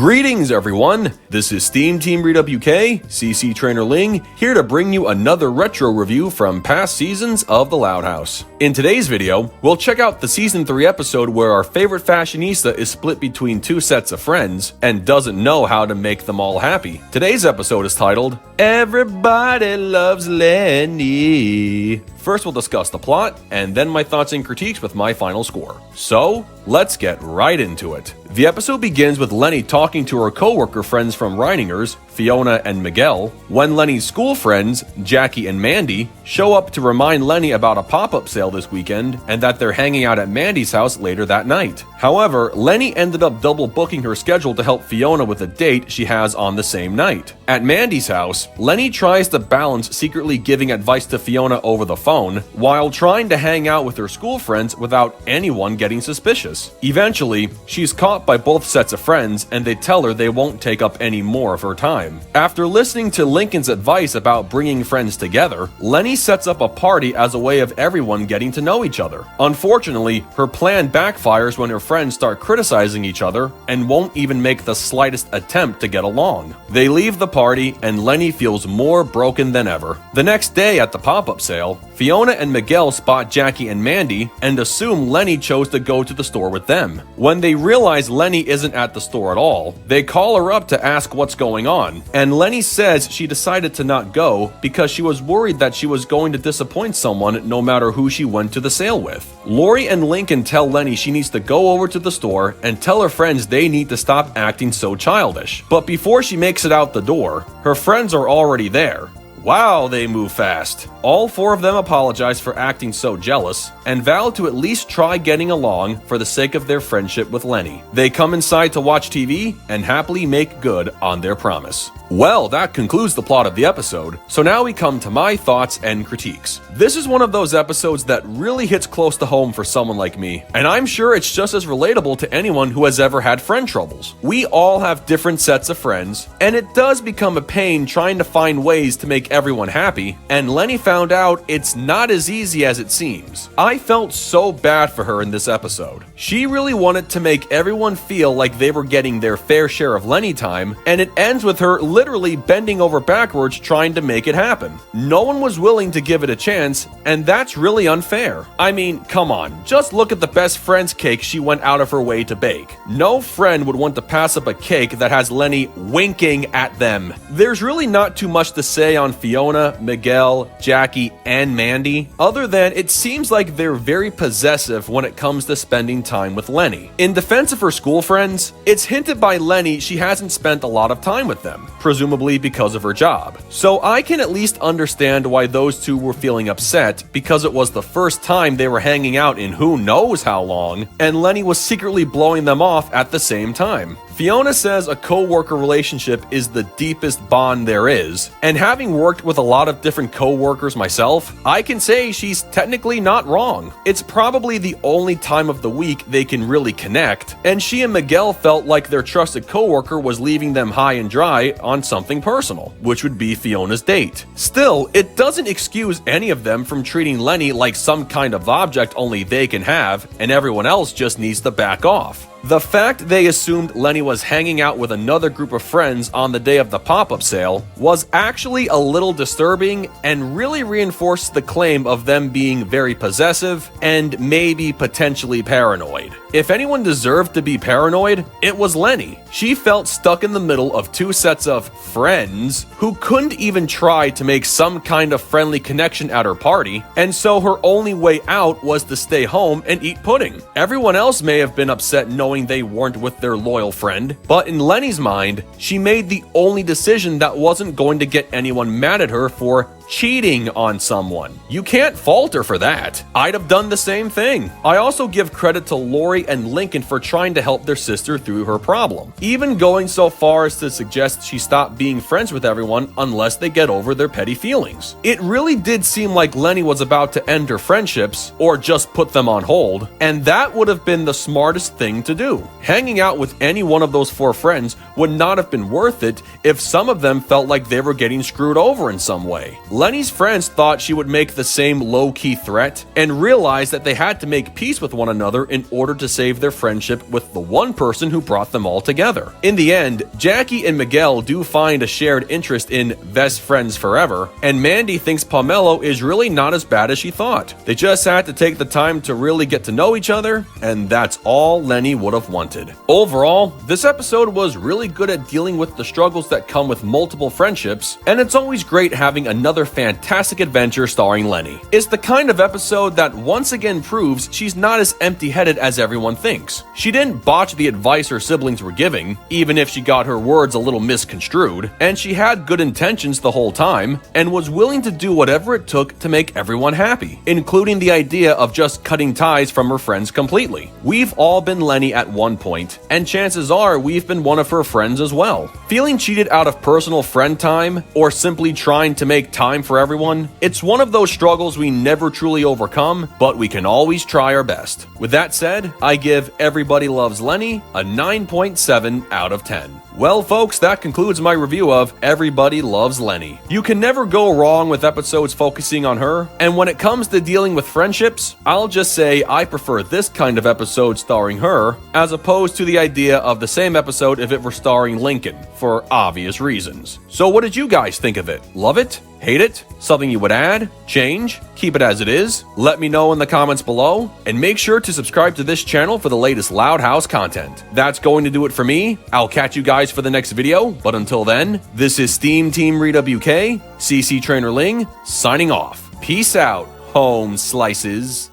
Greetings everyone, this is SteamTeamRedubUK, CC Trainor-Ling, here to bring you another retro review from past seasons of The Loud House. In today's video, we'll check out the Season 3 episode where our favorite fashionista is split between two sets of friends and doesn't know how to make them all happy. Today's episode is titled, Everybody Loves Leni. First we'll discuss the plot, and then my thoughts and critiques with my final score. So, let's get right into it. The episode begins with Leni talking to her co-worker friends from Reiningers, Fiona and Miguel, when Leni's school friends, Jackie and Mandy, show up to remind Leni about a pop-up sale this weekend and that they're hanging out at Mandy's house later that night. However, Leni ended up double booking her schedule to help Fiona with a date she has on the same night. At Mandy's house, Leni tries to balance secretly giving advice to Fiona over the phone while trying to hang out with her school friends without anyone getting suspicious. Eventually, she's caught by both sets of friends and they tell her they won't take up any more of her time. After listening to Lincoln's advice about bringing friends together, Leni sets up a party as a way of everyone getting to know each other. Unfortunately, her plan backfires when her friends start criticizing each other and won't even make the slightest attempt to get along. They leave the party and Leni feels more broken than ever. The next day at the pop-up sale, Fiona and Miguel spot Jackie and Mandy and assume Leni chose to go to the store with them. When they realize Leni isn't at the store at all, they call her up to ask what's going on, and Leni says she decided to not go because she was worried that she was going to disappoint someone no matter who she went to the sale with. Lori and Lincoln tell Leni she needs to go over to the store and tell her friends they need to stop acting so childish. But before she makes it out the door, her friends are already there. Wow, they move fast. All four of them apologize for acting so jealous and vow to at least try getting along for the sake of their friendship with Leni. They come inside to watch TV and happily make good on their promise. Well, that concludes the plot of the episode, so now we come to my thoughts and critiques. This is one of those episodes that really hits close to home for someone like me, and I'm sure it's just as relatable to anyone who has ever had friend troubles. We all have different sets of friends, and it does become a pain trying to find ways to make everyone happy, and Leni found out it's not as easy as it seems. I felt so bad for her in this episode. She really wanted to make everyone feel like they were getting their fair share of Leni time, and it ends with her literally bending over backwards trying to make it happen. No one was willing to give it a chance, and that's really unfair. I mean, come on, just look at the best friend's cake she went out of her way to bake. No friend would want to pass up a cake that has Leni winking at them. There's really not too much to say on Fiona, Miguel, Jackie, and Mandy, other than it seems like they're very possessive when it comes to spending time with Leni. In defense of her school friends, it's hinted by Leni she hasn't spent a lot of time with them, presumably because of her job. So I can at least understand why those two were feeling upset, because it was the first time they were hanging out in who knows how long, and Leni was secretly blowing them off at the same time. Fiona says a co-worker relationship is the deepest bond there is, and having worked with a lot of different co-workers myself, I can say she's technically not wrong. It's probably the only time of the week they can really connect, and she and Miguel felt like their trusted co-worker was leaving them high and dry on something personal, which would be Fiona's date. Still, it doesn't excuse any of them from treating Leni like some kind of object only they can have, and everyone else just needs to back off. The fact they assumed Leni was hanging out with another group of friends on the day of the pop-up sale was actually a little disturbing and really reinforced the claim of them being very possessive and maybe potentially paranoid. If anyone deserved to be paranoid, it was Leni. She felt stuck in the middle of two sets of friends who couldn't even try to make some kind of friendly connection at her party, and so her only way out was to stay home and eat pudding. Everyone else may have been upset knowing they weren't with their loyal friend, but in Leni's mind, she made the only decision that wasn't going to get anyone mad at her for cheating on someone. You can't fault her for that. I'd have done the same thing. I also give credit to Lori and Lincoln for trying to help their sister through her problem, even going so far as to suggest she stop being friends with everyone unless they get over their petty feelings. It really did seem like Leni was about to end her friendships or just put them on hold, and that would have been the smartest thing to do. do. Hanging out with any one of those 4 friends would not have been worth it if some of them felt like they were getting screwed over in some way. Leni's friends thought she would make the same low-key threat and realized that they had to make peace with one another in order to save their friendship with the one person who brought them all together. In the end, Jackie and Miguel do find a shared interest in best friends forever, and Mandy thinks Pomelo is really not as bad as she thought. They just had to take the time to really get to know each other, and that's all Leni would have wanted. Overall, this episode was really good at dealing with the struggles that come with multiple friendships, and it's always great having another fantastic adventure starring Leni. It's the kind of episode that once again proves she's not as empty-headed as everyone thinks. She didn't botch the advice her siblings were giving, even if she got her words a little misconstrued, and she had good intentions the whole time, and was willing to do whatever it took to make everyone happy, including the idea of just cutting ties from her friends completely. We've all been Leni at one point, and chances are we've been one of her friends as well. Feeling cheated out of personal friend time, or simply trying to make time for everyone, it's one of those struggles we never truly overcome, but we can always try our best. With that said, I give Everybody Loves Leni a 9.7 out of 10. Well, folks, that concludes my review of Everybody Loves Leni. You can never go wrong with episodes focusing on her, and when it comes to dealing with friendships, I'll just say I prefer this kind of episode starring her, as opposed to the idea of the same episode if it were starring Lincoln, for obvious reasons. So what did you guys think of it? Love it? Hate it? Something you would add? Change? Keep it as it is? Let me know in the comments below, and make sure to subscribe to this channel for the latest Loud House content. That's going to do it for me. I'll catch you guys for the next video, but until then, this is SteamTeamRedubUK, CC Trainor-Ling, signing off. Peace out, home slices.